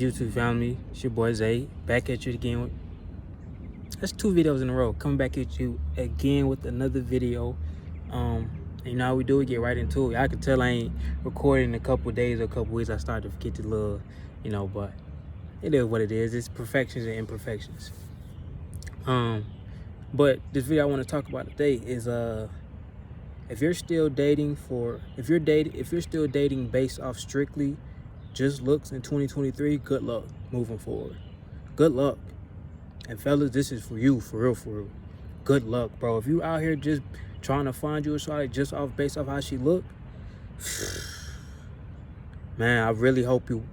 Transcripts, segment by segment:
YouTube family, it's your boy Zay, back at you again with, that's 2 videos in a row, coming back at you again with another video. You know how we do, we get right into it. I can tell I ain't recording in a couple days or a couple weeks. I started to forget the little, but it is what it is. It's perfections and imperfections. But this video I want to talk about today is if you're still dating if you're still dating based off strictly just looks in 2023, good luck moving forward. Good luck. And fellas, this is for you, for real. Good luck, bro. If you out here just trying to find you a shawty just based off how she look, man, I really hope you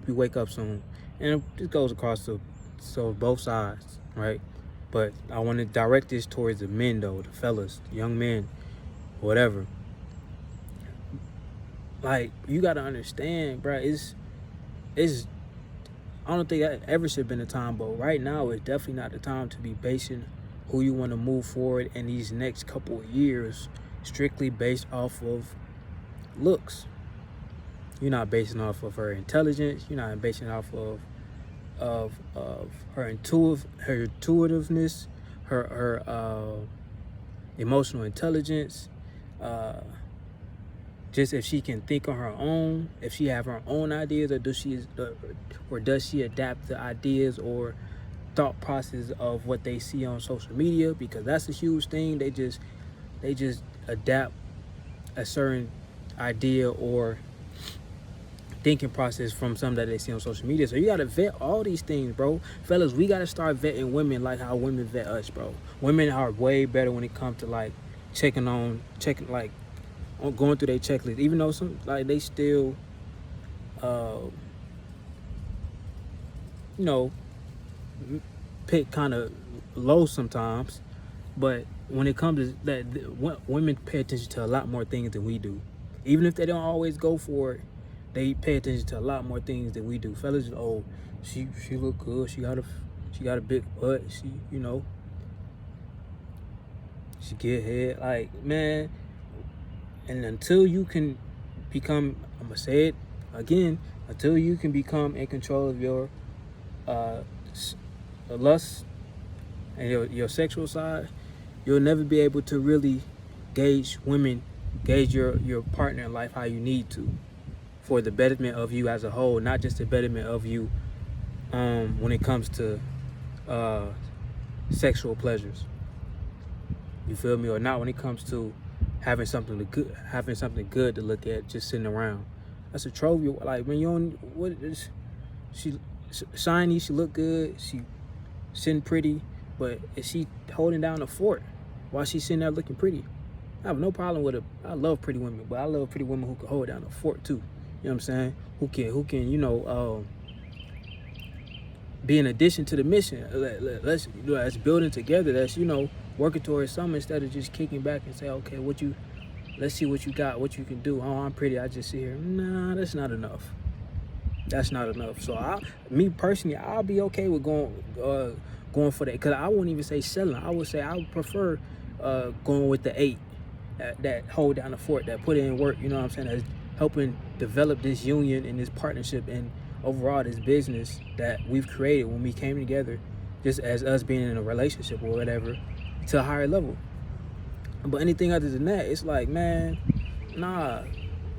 wake up soon. And this goes across both sides, right? But I want to direct this towards the men though, the fellas, the young men, whatever. Like, you gotta understand, bro, it's I don't think that ever should have been a time, but right now it's definitely not the time to be basing who you want to move forward in these next couple of years strictly based off of looks. You're not basing off of her intelligence. You're not basing off of her intuitiveness, her emotional intelligence. Just if she can think on her own, if she have her own ideas, or does she adapt the ideas or thought process of what they see on social media? Because that's a huge thing. They just adapt a certain idea or thinking process from something that they see on social media. So you gotta vet all these things, bro. Fellas, we gotta start vetting women like how women vet us, bro. Women are way better when it comes to like checking like on going through their checklist, even though some like they still pick kind of low sometimes. But when it comes to that, women pay attention to a lot more things than we do. Even if they don't always go for it, they pay attention to a lot more things than we do. Fellas, oh, she look good, she got a big butt, she get head, like, man. And until you can become, I'm gonna say it again, until you can become in control of your lust and your sexual side, you'll never be able to really gauge your partner in life how you need to, for the betterment of you as a whole, not just the betterment of you when it comes to sexual pleasures. You feel me? Or not when it comes to having something good to look at just sitting around. That's a trophy. Like, when you don't, she shiny, she look good, she sitting pretty, but is she holding down the fort while she's sitting there looking pretty? I have no problem with it. I love pretty women, but I love pretty women who can hold down the fort too. You know what I'm saying? Who can be an addition to the mission. Let's building together. That's working towards something instead of just kicking back and say, okay, let's see what you got, what you can do. Oh, I'm pretty, I just sit here. Nah, that's not enough. That's not enough. So me personally, I'll be okay with going for that, because I wouldn't even say selling. I would say I would prefer going with the 8 that hold down the fort, that put in work. You know what I'm saying? That's helping develop this union and this partnership and overall this business that we've created when we came together, just as us being in a relationship or whatever, to a higher level. But anything other than that, it's like, man, nah,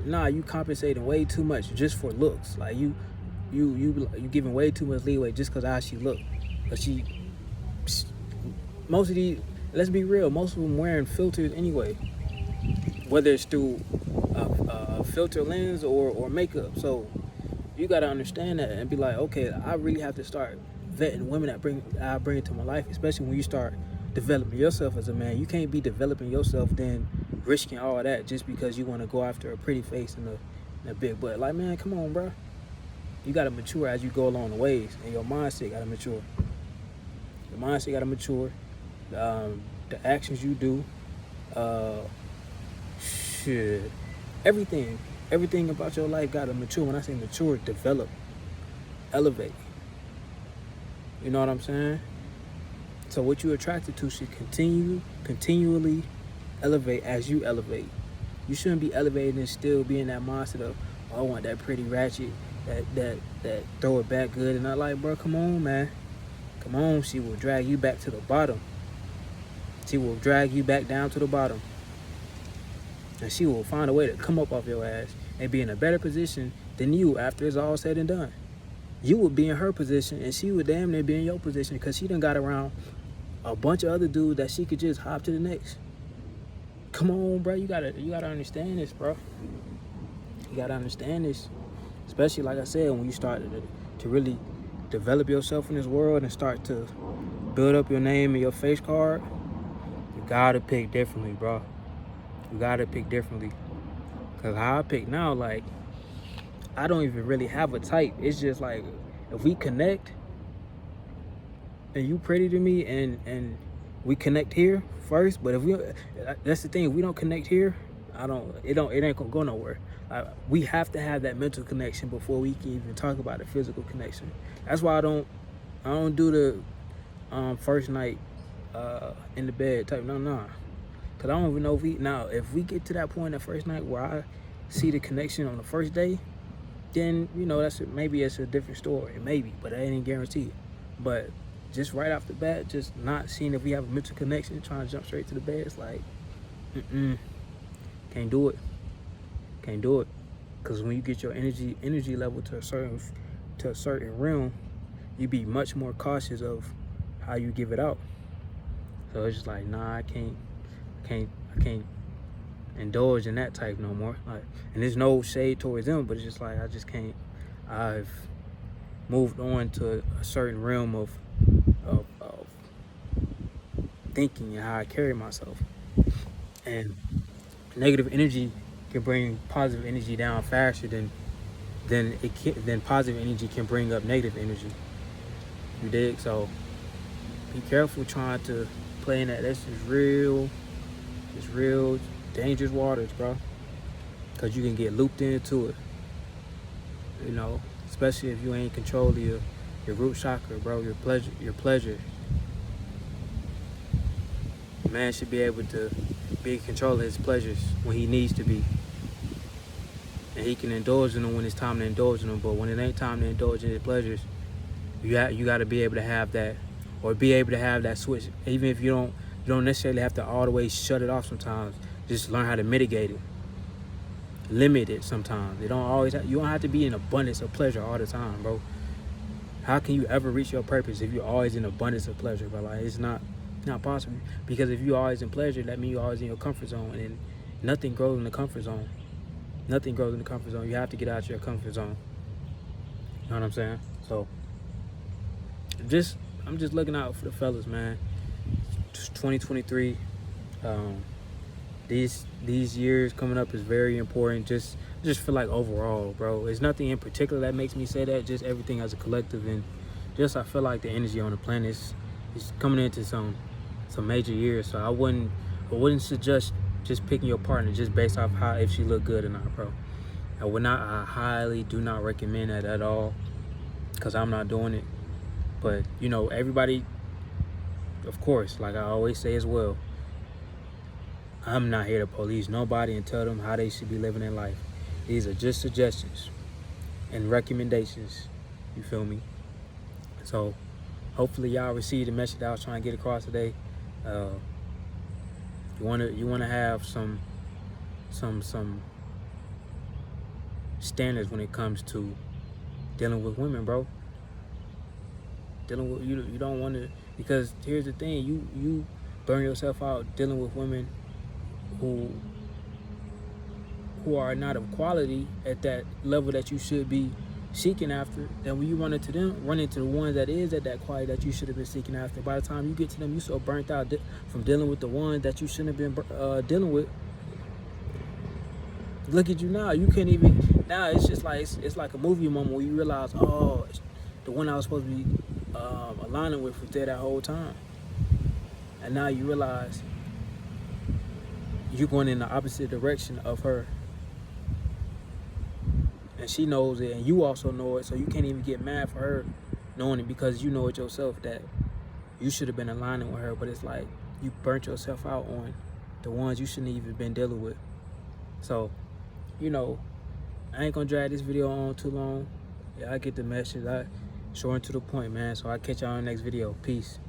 you compensating way too much just for looks. Like, you giving way too much leeway just because how she look. But most of these, let's be real, most of them wearing filters anyway, whether it's through a filter lens or makeup. So you gotta understand that and be like, okay, I really have to start vetting women that I bring into my life, especially when you start developing yourself as a man. You can't be developing yourself then risking all that just because you want to go after a pretty face and a big butt. Like, man, come on, bro. You gotta mature as you go along the ways, and your mindset gotta mature. Your mindset gotta mature. The actions you do, everything about your life gotta mature. When I say mature, develop, elevate. You know what I'm saying? So what you're attracted to should continually elevate as you elevate. You shouldn't be elevating and still be in that mindset of, oh, I want that pretty ratchet that throw it back good, and I like, bro, come on, man, come on. She will drag you back to the bottom. She will drag you back down to the bottom, and she will find a way to come up off your ass and be in a better position than you after it's all said and done. You would be in her position, and she would damn near be in your position because she done got around a bunch of other dudes that she could just hop to the next. Come on, bro, you gotta understand this, bro. You gotta understand this, especially like I said, when you start to really develop yourself in this world and start to build up your name and your face card. You gotta pick differently, bro. You gotta pick differently. Cause how I pick now, like, I don't even really have a type. It's just like, if we connect and you pretty to me and we connect here first, but if we, that's the thing, if we don't connect here, it ain't gonna go nowhere. We have to have that mental connection before we can even talk about the physical connection. That's why I don't do the first night in the bed type. No. Cause I don't even know if we get to that point that first night where I see the connection on the first day, then maybe it's a different story, maybe, but I ain't guaranteed. But just right off the bat, just not seeing if we have a mental connection, trying to jump straight to the bed, it's like, can't do it. Because when you get your energy level to a certain realm, you be much more cautious of how you give it out. So it's just like, nah, I can't indulge in that type no more. Like, and there's no shade towards them, but it's just like, I just can't. I've moved on to a certain realm of thinking and how I carry myself. And negative energy can bring positive energy down faster than positive energy can bring up negative energy. You dig? So be careful trying to play in that. That's just real dangerous waters, bro. Cause you can get looped into it. Especially if you ain't control of your root chakra, bro. Your pleasure. A man should be able to be in control of his pleasures when he needs to be. And he can indulge in them when it's time to indulge in them. But when it ain't time to indulge in his pleasures, you got to be able to have that, or be able to have that switch. Even if you don't necessarily have to all the way shut it off sometimes. Just learn how to mitigate it. Limit it sometimes. You don't have to be in abundance of pleasure all the time, bro. How can you ever reach your purpose if you're always in abundance of pleasure, bro? Like, it's not possible. Because if you're always in pleasure, that means you're always in your comfort zone, and nothing grows in the comfort zone. Nothing grows in the comfort zone. You have to get out your comfort zone. You know what I'm saying? So I'm just looking out for the fellas, man. Just 2023. These years coming up is very important. Just feel like overall, bro. There's nothing in particular that makes me say that. Just everything as a collective, and just I feel like the energy on the planet is coming into some major years. So I wouldn't suggest just picking your partner just based off if she look good or not, bro. I highly do not recommend that at all, because I'm not doing it. But everybody, of course, like I always say as well, I'm not here to police nobody and tell them how they should be living their life. These are just suggestions and recommendations. You feel me? So hopefully y'all receive the message that I was trying to get across today. You wanna have some standards when it comes to dealing with women, bro. Dealing with you don't want to, because here's the thing, you burn yourself out dealing with women who are not of quality at that level that you should be seeking after. Then when you run into the ones that is at that quality that you should have been seeking after, by the time you get to them, you so burnt out from dealing with the ones that you shouldn't have been dealing with. Look at you now. You can't even. Now it's just like it's like a movie moment where you realize, oh, the one I was supposed to be aligning with was there that whole time, and now you realize you're going in the opposite direction of her, and she knows it, and you also know it. So you can't even get mad for her knowing it, because you know it yourself that you should have been aligning with her. But it's like you burnt yourself out on the ones you shouldn't even been dealing with. So, I ain't gonna drag this video on too long. Yeah, I get the message. I short and to the point, man. So I'll catch y'all on the next video. Peace.